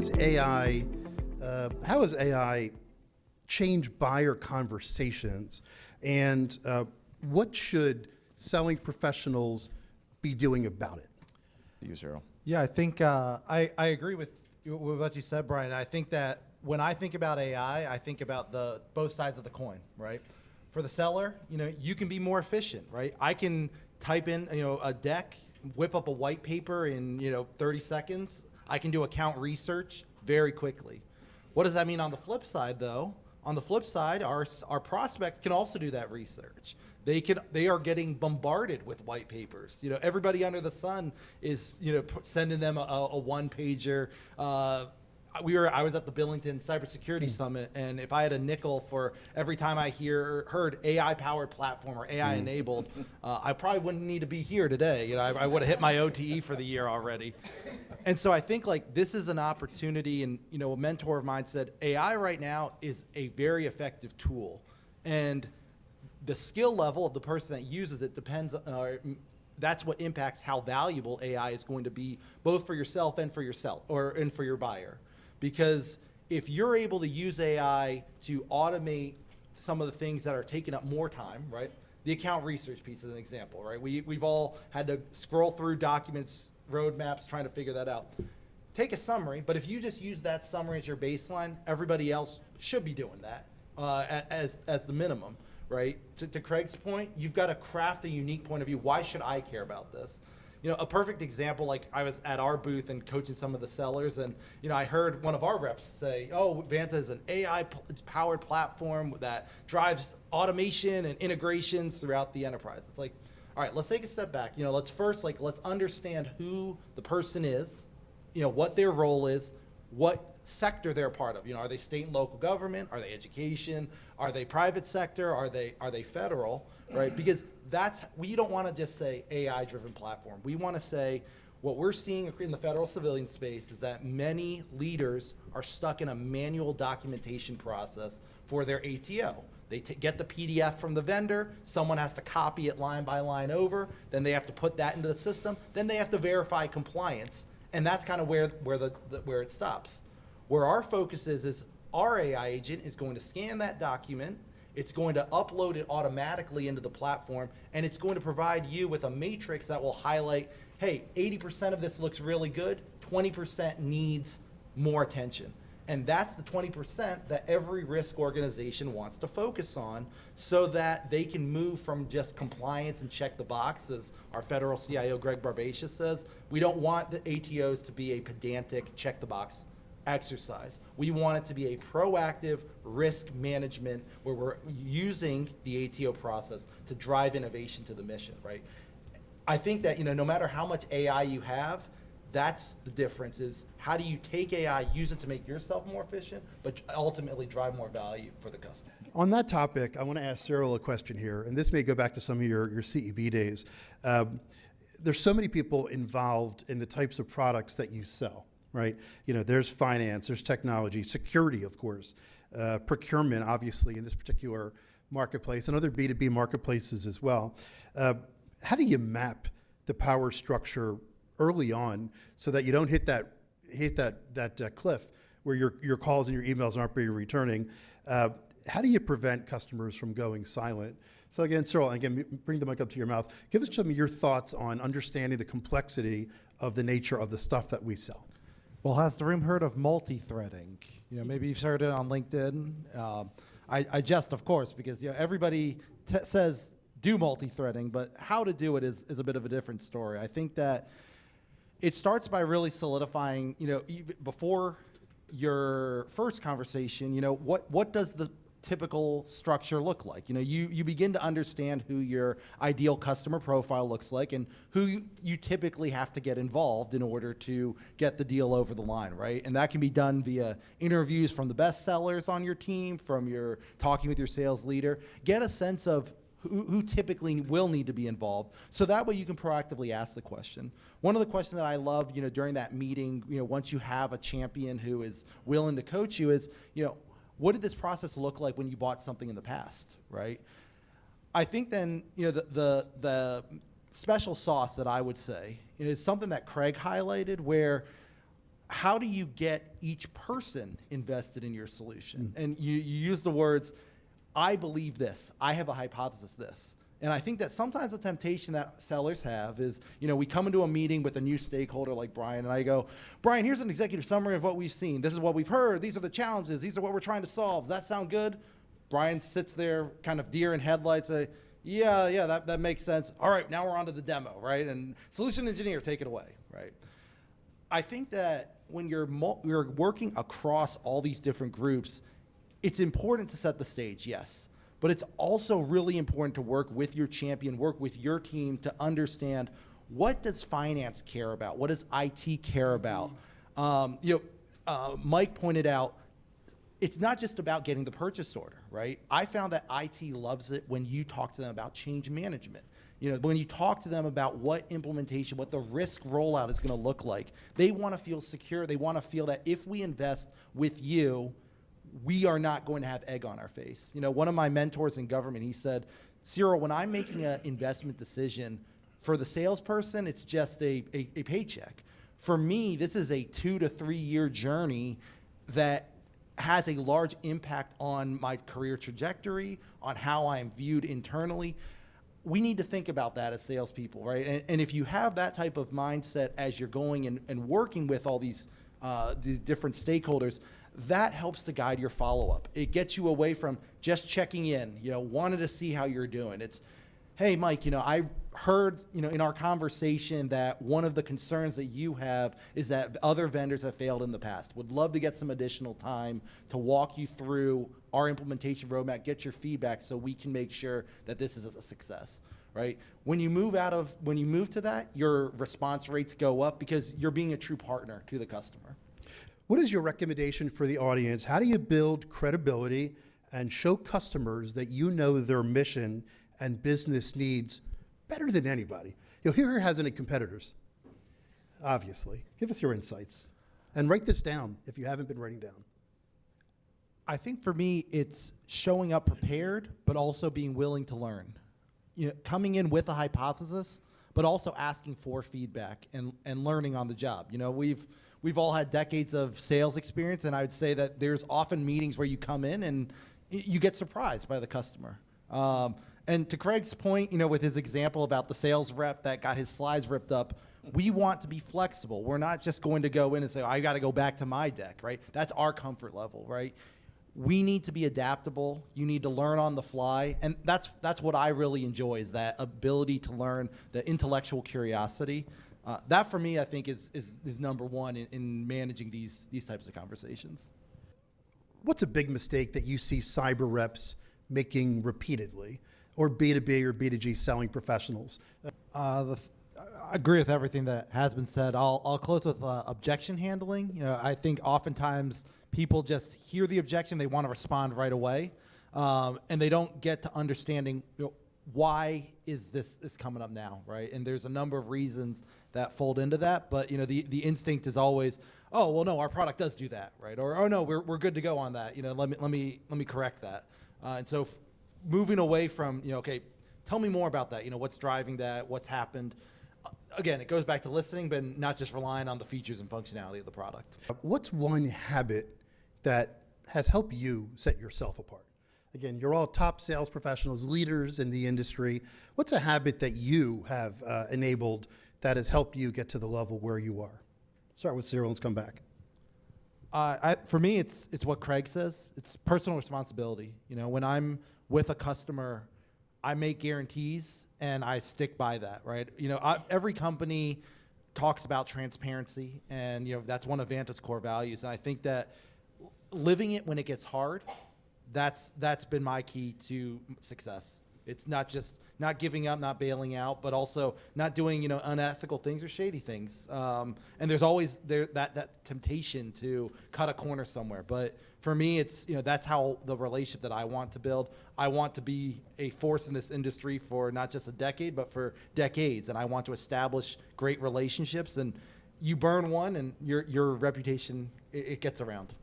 has AI changed buyer conversations, and what should selling professionals be doing about it? You, Cyril. Yeah, I think I agree with what you said, Brian. I think that when I think about AI, I think about both sides of the coin, right? For the seller, you can be more efficient, right? I can type in, a deck, whip up a white paper in, 30 seconds. I can do account research very quickly. What does that mean on the flip side, though? On the flip side, our prospects can also do that research. They are getting bombarded with white papers. Everybody under the sun is, sending them a one pager. I was at the Billington Cybersecurity Summit, and if I had a nickel for every time I heard AI-powered platform or AI-enabled, I probably wouldn't need to be here today. I would have hit my OTE for the year already. And so I think this is an opportunity, and a mentor of mine said, AI right now is a very effective tool, and the skill level of the person that uses it depends. That's what impacts how valuable AI is going to be, both for yourself and for and for your buyer. Because if you're able to use AI to automate some of the things that are taking up more time, right? The account research piece is an example, right? We've all had to scroll through documents, roadmaps, trying to figure that out. Take a summary, but if you just use that summary as your baseline, everybody else should be doing that as the minimum, right? To Craig's point, you've got to craft a unique point of view. Why should I care about this? A perfect example, like I was at our booth and coaching some of the sellers, and I heard one of our reps say, "Oh, Vanta is an AI-powered platform that drives automation and integrations throughout the enterprise." It's like, all right, let's take a step back. Let's first let's understand who the person is, what their role is, what sector they're part of. Are they state and local government? Are they education? Are they private sector? Are they federal? Right? Because we don't want to just say AI-driven platform. We want to say what we're seeing in the federal civilian space is that many leaders are stuck in a manual documentation process for their ATO. They get the PDF from the vendor, someone has to copy it line by line over, then they have to put that into the system, then they have to verify compliance, and that's kind of where it stops. Where our focus is our AI agent is going to scan that document, it's going to upload it automatically into the platform, and it's going to provide you with a matrix that will highlight, hey, 80% of this looks really good, 20% needs more attention. And that's the 20% that every risk organization wants to focus on so that they can move from just compliance and check the box, as our federal CIO, Greg Barbacia, says. We don't want the ATOs to be a pedantic check the box exercise. We want it to be a proactive risk management where we're using the ATO process to drive innovation to the mission, right? I think that, no matter how much AI you have, that's the difference, is how do you take AI, use it to make yourself more efficient, but ultimately drive more value for the customer. On that topic, I want to ask Cyril a question here, and this may go back to some of your CEB days. There's so many people involved in the types of products that you sell, right? There's finance, there's technology, security, of course, procurement, obviously, in this particular marketplace, and other B2B marketplaces as well. How do you map the power structure early on so that you don't hit that cliff where your calls and your emails aren't being returning? How do you prevent customers from going silent? So again, Cyril, bring the mic up to your mouth. Give us some of your thoughts on understanding the complexity of the nature of the stuff that we sell. Well, has the room heard of multi-threading? Maybe you've heard it on LinkedIn. I jest, of course, because everybody says do multi-threading, but how to do it is a bit of a different story. I think that it starts by really solidifying, before your first conversation, what does the typical structure look like? You begin to understand who your ideal customer profile looks like and who you typically have to get involved in order to get the deal over the line, right? And that can be done via interviews from the best sellers on your team, from your talking with your sales leader. Get a sense of who typically will need to be involved, so that way you can proactively ask the question. One of the questions that I love, during that meeting, once you have a champion who is willing to coach you is, what did this process look like when you bought something in the past, right? I think then, the special sauce that I would say is something that Craig highlighted, where how do you get each person invested in your solution? And you use the words, I believe this, I have a hypothesis this. And I think that sometimes the temptation that sellers have is, we come into a meeting with a new stakeholder like Brian, and I go, Brian, here's an executive summary of what we've seen. This is what we've heard. These are the challenges. These are what we're trying to solve. Does that sound good? Brian sits there kind of deer in headlights, say, yeah, that makes sense. All right, now we're on to the demo, right? And solution engineer, take it away, right? I think that when you're working across all these different groups, it's important to set the stage, yes. But it's also really important to work with your champion, work with your team to understand, what does finance care about? What does IT care about? Mike pointed out, it's not just about getting the purchase order, right? I found that IT loves it when you talk to them about change management. When you talk to them about what implementation, what the risk rollout is going to look like, they want to feel secure. They want to feel that if we invest with you, we are not going to have egg on our face. One of my mentors in government, he said, Cyril, when I'm making an investment decision, for the salesperson, it's just a paycheck. For me, this is a 2 to 3 year journey that has a large impact on my career trajectory, on how I'm viewed internally. We need to think about that as salespeople, right? And if you have that type of mindset as you're going and working with all these different stakeholders, that helps to guide your follow-up. It gets you away from just checking in, wanted to see how you're doing. It's, hey, Mike, I heard, in our conversation that one of the concerns that you have is that other vendors have failed in the past. Would love to get some additional time to walk you through our implementation roadmap, get your feedback so we can make sure that this is a success, right? When you move to that, your response rates go up because you're being a true partner to the customer. What is your recommendation for the audience? How do you build credibility and show customers that you know their mission and business needs better than anybody? Here has any competitors, obviously. Give us your insights. And write this down if you haven't been writing down. I think for me, it's showing up prepared, but also being willing to learn. Coming in with a hypothesis, but also asking for feedback and learning on the job. We've all had decades of sales experience, and I would say that there's often meetings where you come in and you get surprised by the customer. And to Craig's point, with his example about the sales rep that got his slides ripped up, we want to be flexible. We're not just going to go in and say, I got to go back to my deck, right? That's our comfort level, right? We need to be adaptable. You need to learn on the fly. And that's what I really enjoy, is that ability to learn, the intellectual curiosity. That for me, I think is number one in managing these types of conversations. What's a big mistake that you see cyber reps making repeatedly, or B2B or B2G selling professionals? I agree with everything that has been said. I'll close with objection handling. I think oftentimes people just hear the objection, they want to respond right away, and they don't get to understanding why is this coming up now, right? And there's a number of reasons that fold into that, but the instinct is always, oh well, no, our product does do that, right? Or oh no, we're good to go on that. Let me correct that. And so moving away from okay, tell me more about that. What's driving that? What's happened? Again, it goes back to listening, but not just relying on the features and functionality of the product. What's one habit that has helped you set yourself apart? Again, you're all top sales professionals, leaders in the industry. What's a habit that you have enabled that has helped you get to the level where you are? Start with Cyril, let's come back. For me, it's what Craig says. It's personal responsibility. When I'm with a customer, I make guarantees and I stick by that, right? Every company talks about transparency, and that's one of Vanta's core values. And I think that living it when it gets hard, that's been my key to success. It's not giving up, not bailing out, but also not doing unethical things or shady things. And there's always that temptation to cut a corner somewhere. But for me, it's that's how the relationship that I want to build. I want to be a force in this industry for not just a decade, but for decades. And I want to establish great relationships. And you burn one, and your reputation it gets around.